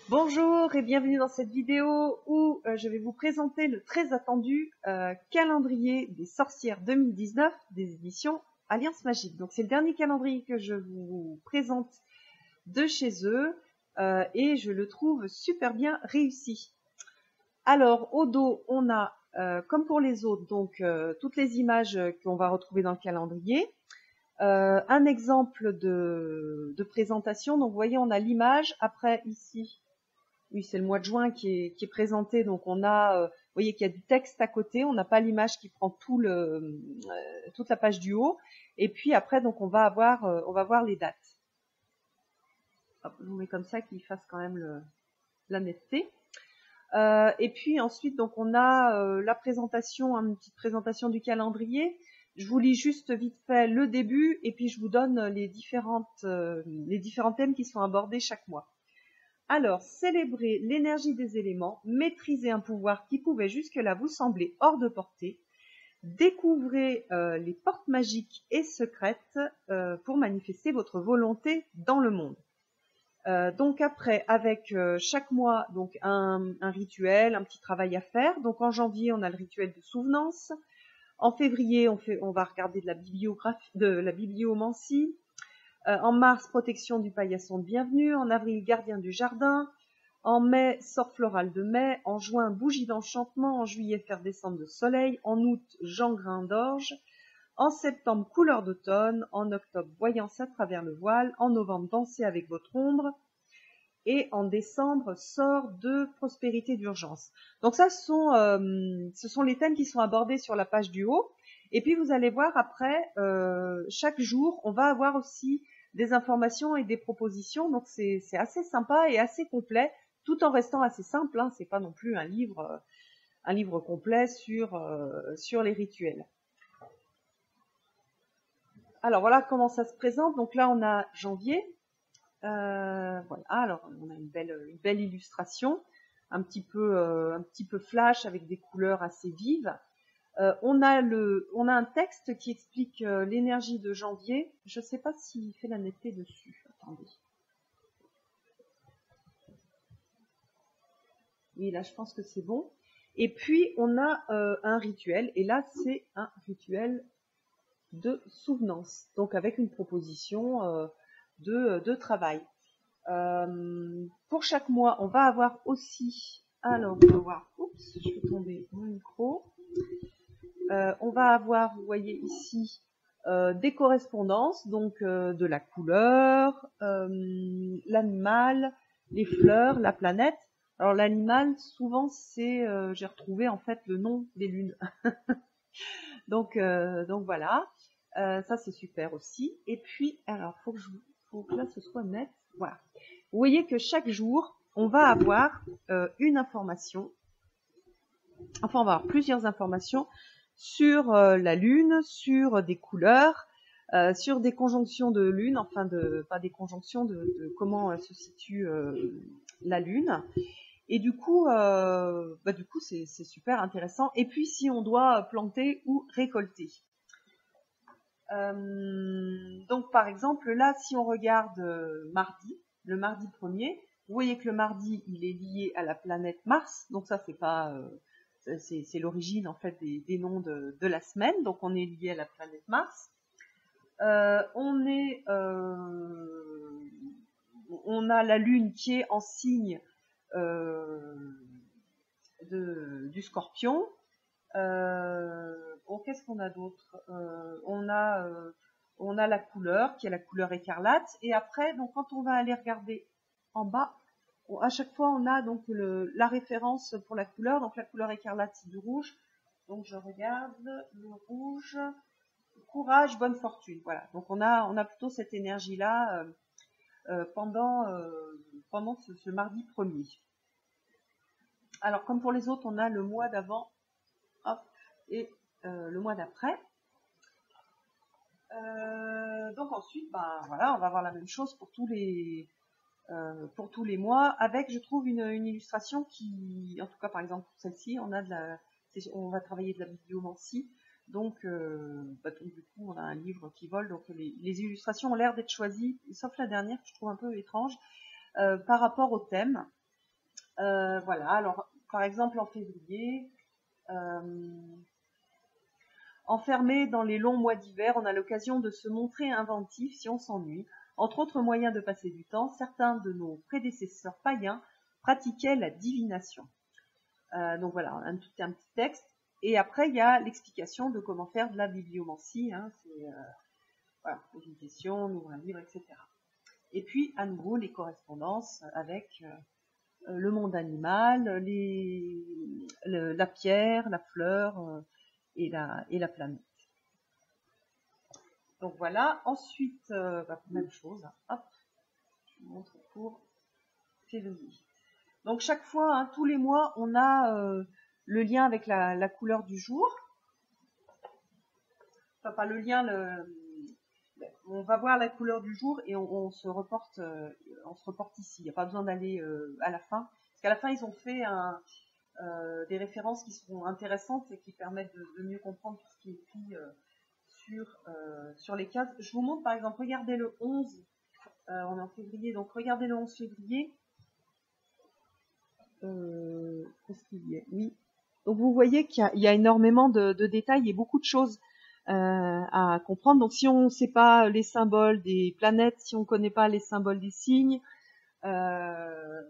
Bonjour et bienvenue dans cette vidéo où je vais vous présenter le très attendu calendrier des sorcières 2019 des éditions Alliance Magique. Donc c'est le dernier calendrier que je vous présente de chez eux et je le trouve super bien réussi. Alors au dos on a comme pour les autres donc toutes les images qu'on va retrouver dans le calendrier. Un exemple de présentation, donc vous voyez on a l'image, après ici, oui c'est le mois de juin qui est présenté, donc on a, vous voyez qu'il y a du texte à côté, on n'a pas l'image qui prend toute la page du haut, et puis après donc on va voir les dates. Hop, je vous mets comme ça qu'il fasse quand même la netteté. Et puis ensuite donc on a la présentation, une petite présentation du calendrier. Je vous lis juste vite fait le début et puis je vous donne les différents thèmes qui sont abordés chaque mois. Alors, célébrer l'énergie des éléments, maîtriser un pouvoir qui pouvait jusque-là vous sembler hors de portée, découvrez les portes magiques et secrètes pour manifester votre volonté dans le monde. Donc après, avec chaque mois donc un rituel, un petit travail à faire. Donc en janvier, on a le rituel de souvenance. En février, on va regarder de la bibliomancie. En mars, protection du paillasson de bienvenue. En avril, gardien du jardin. En mai, sort floral de mai. En juin, bougie d'enchantement. En juillet, faire descendre le soleil. En août, Jean grain d'orge. En septembre, couleur d'automne. En octobre, voyance à travers le voile. En novembre, danser avec votre ombre. Et en décembre, sort de prospérité d'urgence. Donc ça, ce sont les thèmes qui sont abordés sur la page du haut. Et puis vous allez voir après, chaque jour, on va avoir aussi des informations et des propositions. Donc c'est assez sympa et assez complet, tout en restant assez simple. Hein. C'est pas non plus un livre complet sur les rituels. Alors voilà comment ça se présente. Donc là, on a janvier. Voilà, alors on a une belle illustration, un petit peu flash avec des couleurs assez vives. On a un texte qui explique l'énergie de janvier. Je ne sais pas s'il fait la netteté dessus. Attendez. Oui, là je pense que c'est bon. Et puis on a un rituel, et là c'est un rituel de souvenance, donc avec une proposition de travail. Pour chaque mois, on va avoir aussi, alors on va voir, oups, je vais tomber mon micro. On va avoir, vous voyez ici, des correspondances, donc de la couleur, l'animal, les fleurs, la planète. Alors l'animal, souvent c'est, j'ai retrouvé en fait le nom des lunes. donc voilà, ça c'est super aussi. Et puis, alors faut que là ce soit net. Voilà. Vous voyez que chaque jour, on va avoir une information, enfin on va avoir plusieurs informations sur la Lune, sur des couleurs, sur des conjonctions de Lune, enfin pas des conjonctions de comment se situe la Lune. Et du coup c'est super intéressant. Et puis si on doit planter ou récolter. Donc par exemple là, si on regarde mardi, le mardi 1er, vous voyez que le mardi il est lié à la planète Mars, donc ça c'est pas c'est l'origine en fait des noms de la semaine, donc on est lié à la planète Mars. On a la Lune qui est en signe du Scorpion. Bon, qu'est-ce qu'on a d'autre? On a la couleur qui est la couleur écarlate, et après donc quand on va aller regarder en bas, à chaque fois on a donc la référence pour la couleur. Donc la couleur écarlate c'est du rouge, donc je regarde le rouge, courage, bonne fortune. Voilà, donc on a plutôt cette énergie là pendant ce mardi 1er. Alors comme pour les autres, on a le mois d'avant, hop, et le mois d'après. Donc ensuite, voilà, on va avoir la même chose pour tous les mois, avec, je trouve, une illustration qui, en tout cas par exemple pour celle-ci, on va travailler de la bibliomancie, donc du coup on a un livre qui vole, donc les illustrations ont l'air d'être choisies, sauf la dernière que je trouve un peu étrange, par rapport au thème. Voilà, alors par exemple en février, enfermé dans les longs mois d'hiver, on a l'occasion de se montrer inventif si on s'ennuie. Entre autres moyens de passer du temps, certains de nos prédécesseurs païens pratiquaient la divination. Donc voilà, un petit texte. Et après, il y a l'explication de comment faire de la bibliomancie. Hein, c'est voilà, pose une question, on ouvre un livre, etc. Et puis, à nouveau, les correspondances avec le monde animal, la pierre, la fleur et la planète. Donc voilà, ensuite, même chose. Hein, hop, je vous montre pour février. Donc chaque fois, hein, tous les mois, on a le lien avec la couleur du jour. Enfin, pas le lien, on va voir la couleur du jour et on se reporte ici. Il n'y a pas besoin d'aller à la fin. Parce qu'à la fin, ils ont fait des références qui seront intéressantes et qui permettent de mieux comprendre tout ce qui est écrit sur les cases. Je vous montre par exemple, regardez le 11, on est en février, donc regardez le 11 février. Qu'est-ce qu'il y a ? Oui. Donc vous voyez qu'il y a énormément de détails et beaucoup de choses à comprendre. Donc si on ne sait pas les symboles des planètes, si on ne connaît pas les symboles des signes, il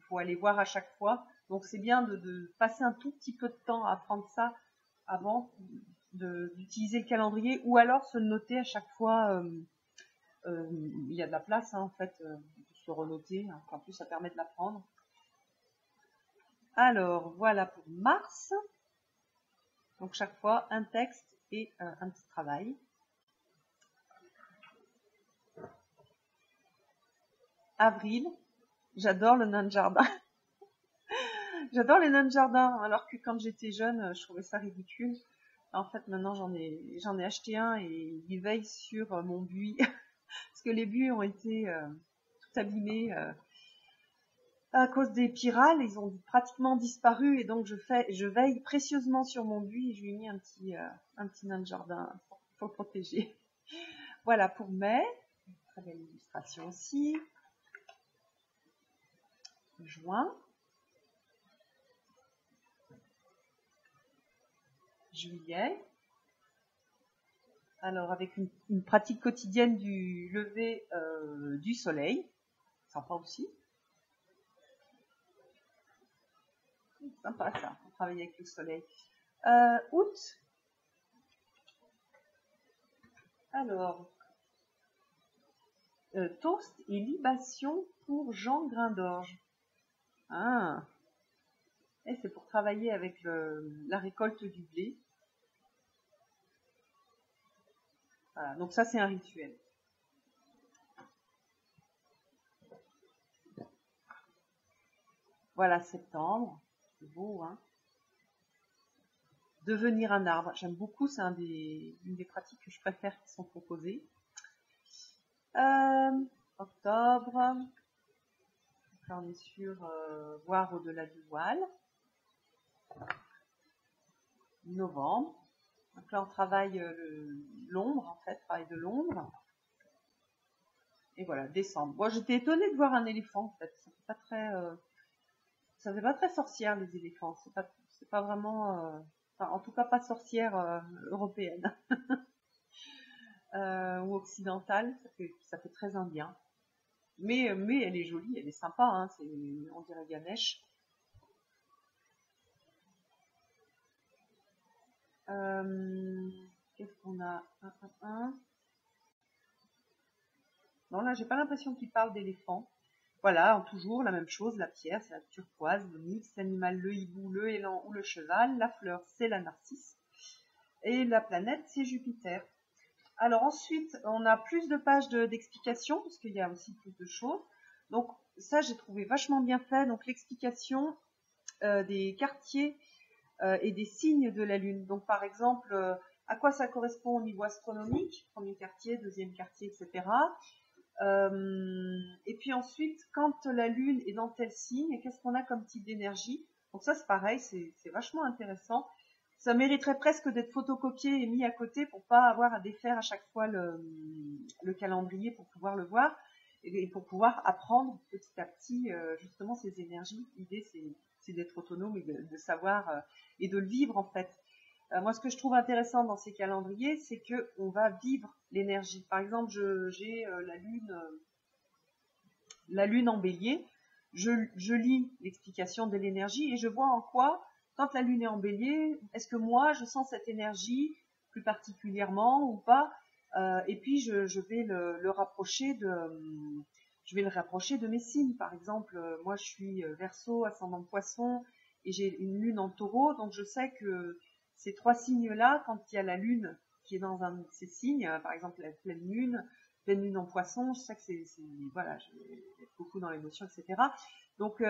faut aller voir à chaque fois. Donc c'est bien de passer un tout petit peu de temps à apprendre ça avant d'utiliser le calendrier, ou alors se le noter à chaque fois. Il y a de la place, hein, en fait, de se renoter. Hein, en plus, ça permet de l'apprendre. Alors, voilà pour mars. Donc, chaque fois, un texte et un petit travail. Avril. J'adore le nain de jardin. J'adore les nains de jardin, alors que quand j'étais jeune, je trouvais ça ridicule. En fait, maintenant, j'en ai acheté un et il veille sur mon buis. Parce que les buis ont été tout abîmés à cause des pyrales. Ils ont pratiquement disparu et donc je veille précieusement sur mon buis et je lui ai mis un petit nain de jardin pour le protéger. Voilà pour mai. Très belle illustration aussi. Juin. Juillet. Alors avec une pratique quotidienne du lever du soleil. Sympa aussi. Sympa ça, on travaille avec le soleil. Août. Alors, toast et libation pour Jean Grindorge. Ah. Et c'est pour travailler avec la récolte du blé. Voilà, donc ça c'est un rituel. Voilà, septembre. C'est beau, hein. Devenir un arbre. J'aime beaucoup, c'est une des pratiques que je préfère qui sont proposées. Octobre. Là, on est sur voir au-delà du voile. Novembre. Donc là, on travaille l'ombre, en fait, travail de l'ombre. Et voilà, décembre. Moi, j'étais étonnée de voir un éléphant, en fait. Ça fait pas très sorcière, les éléphants. C'est pas vraiment... en tout cas, pas sorcière européenne. Ou occidentale. Ça fait très indien. Mais elle est jolie, elle est sympa. Hein, on dirait Ganesh. Qu'est-ce qu'on a Non, là, j'ai pas l'impression qu'il parle d'éléphant. Voilà, toujours la même chose, la pierre, c'est la turquoise, l'onyx, l'animal, le hibou, le élan ou le cheval, la fleur, c'est la narcisse, et la planète, c'est Jupiter. Alors ensuite, on a plus de pages d'explications, parce qu'il y a aussi plus de choses. Donc ça, j'ai trouvé vachement bien fait, donc l'explication des quartiers et des signes de la Lune. Donc par exemple, à quoi ça correspond au niveau astronomique, premier quartier, deuxième quartier, etc. Et puis ensuite, quand la Lune est dans tel signe, qu'est-ce qu'on a comme type d'énergie? Donc ça, c'est pareil, c'est vachement intéressant. Ça mériterait presque d'être photocopié et mis à côté pour pas avoir à défaire à chaque fois le calendrier pour pouvoir le voir et pour pouvoir apprendre petit à petit justement ces énergies. L'idée c'est d'être autonome et de savoir et de le vivre en fait. Moi, ce que je trouve intéressant dans ces calendriers, c'est que on va vivre l'énergie. Par exemple, j'ai la lune en bélier. Je lis l'explication de l'énergie et je vois en quoi, quand la lune est en bélier, est-ce que moi, je sens cette énergie plus particulièrement ou pas. Et puis, je vais le rapprocher de mes signes. Par exemple, moi, je suis Verseau, ascendant Poisson, et j'ai une lune en Taureau, donc je sais que ces trois signes-là, quand il y a la lune qui est dans un de ces signes, par exemple la pleine lune en Poisson, je sais que voilà, je vais être beaucoup dans l'émotion, etc. Donc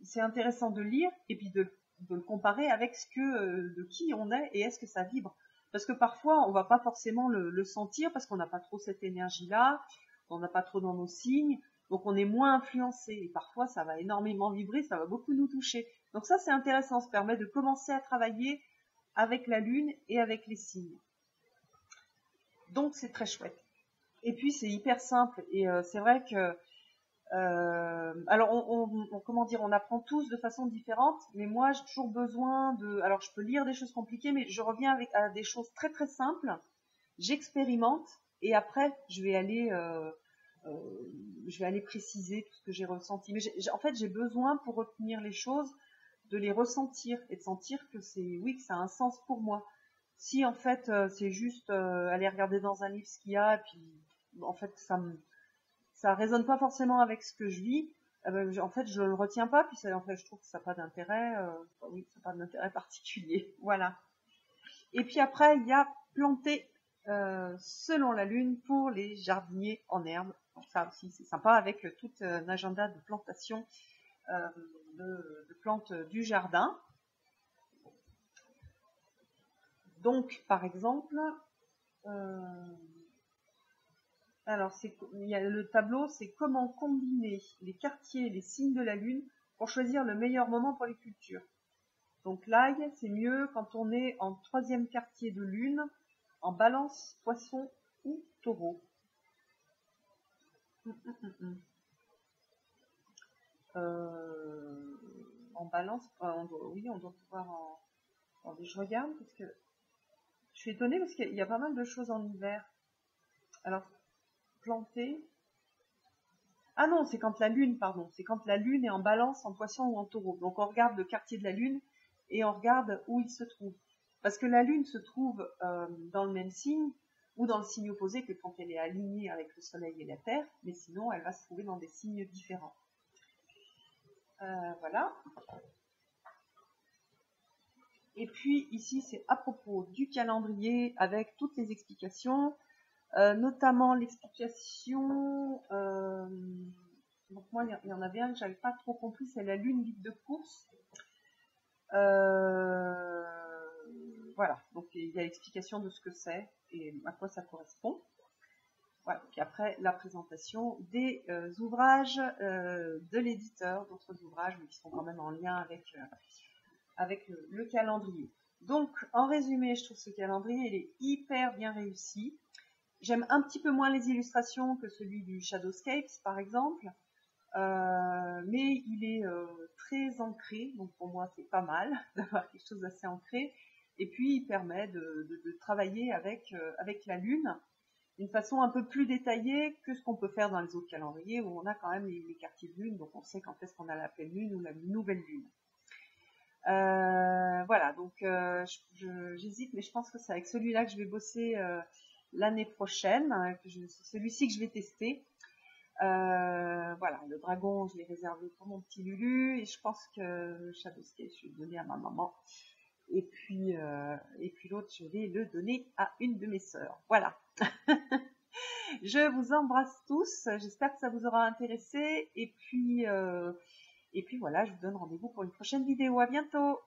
c'est intéressant de lire et puis de le comparer avec de qui on est et est-ce que ça vibre. Parce que parfois on va pas forcément le sentir parce qu'on n'a pas trop cette énergie-là, on n'a pas trop dans nos signes, donc on est moins influencé et parfois ça va énormément vibrer, ça va beaucoup nous toucher. Donc ça c'est intéressant, ça permet de commencer à travailler avec la lune et avec les signes. Donc c'est très chouette. Et puis c'est hyper simple et c'est vrai que alors comment dire, on apprend tous de façon différente, mais moi j'ai toujours besoin alors je peux lire des choses compliquées, mais je reviens à des choses très très simples. J'expérimente et après je vais aller préciser tout ce que j'ai ressenti. Mais en fait j'ai besoin pour retenir les choses de les ressentir et de sentir que que ça a un sens pour moi. Si en fait c'est juste aller regarder dans un livre ce qu'il y a et puis en fait ça résonne pas forcément avec ce que je vis, en fait je le retiens pas puis en fait je trouve que ça n'a pas d'intérêt, ça n'a pas d'intérêt particulier. Voilà. Et puis après il y a planter selon la lune pour les jardiniers en herbe. Donc ça aussi c'est sympa avec tout un agenda de plantation de plantes du jardin. Donc, par exemple, alors il y a le tableau, c'est comment combiner les quartiers et les signes de la lune pour choisir le meilleur moment pour les cultures. Donc l'ail, c'est mieux quand on est en 3e quartier de lune, en Balance, Poisson ou Taureau. En Balance, oui, on doit pouvoir je regarde parce que je suis étonnée parce qu'il y a pas mal de choses en hiver. Alors, planter. Ah non, c'est quand la lune, pardon. C'est quand la lune est en Balance, en Poisson ou en Taureau. Donc on regarde le quartier de la lune et on regarde où il se trouve. Parce que la lune se trouve dans le même signe ou dans le signe opposé que quand elle est alignée avec le soleil et la terre. Mais sinon, elle va se trouver dans des signes différents. Voilà. Et puis ici, c'est à propos du calendrier avec toutes les explications, notamment l'explication. Donc moi, il y en avait un que j'avais pas trop compris, c'est la lune guide de course. Voilà, donc il y a l'explication de ce que c'est et à quoi ça correspond. Voilà, puis après la présentation des ouvrages de l'éditeur, d'autres ouvrages, mais qui sont quand même en lien avec le calendrier. Donc, en résumé, je trouve ce calendrier, il est hyper bien réussi. J'aime un petit peu moins les illustrations que celui du Shadowscapes, par exemple, mais il est très ancré, donc pour moi, c'est pas mal d'avoir quelque chose d'assez ancré. Et puis, il permet de travailler avec la Lune d'une façon un peu plus détaillée que ce qu'on peut faire dans les autres calendriers, où on a quand même les quartiers de Lune, donc on sait quand est-ce qu'on a la pleine Lune ou la nouvelle Lune. Voilà, donc j'hésite, mais je pense que c'est avec celui-là que je vais bosser l'année prochaine, c'est celui-ci que je vais tester. Voilà, le dragon, je l'ai réservé pour mon petit Lulu, et je pense que Shadowscape, je vais le donner à ma maman. Et puis l'autre, je vais le donner à une de mes sœurs. Voilà. Je vous embrasse tous, j'espère que ça vous aura intéressé, et puis voilà, je vous donne rendez-vous pour une prochaine vidéo. À bientôt!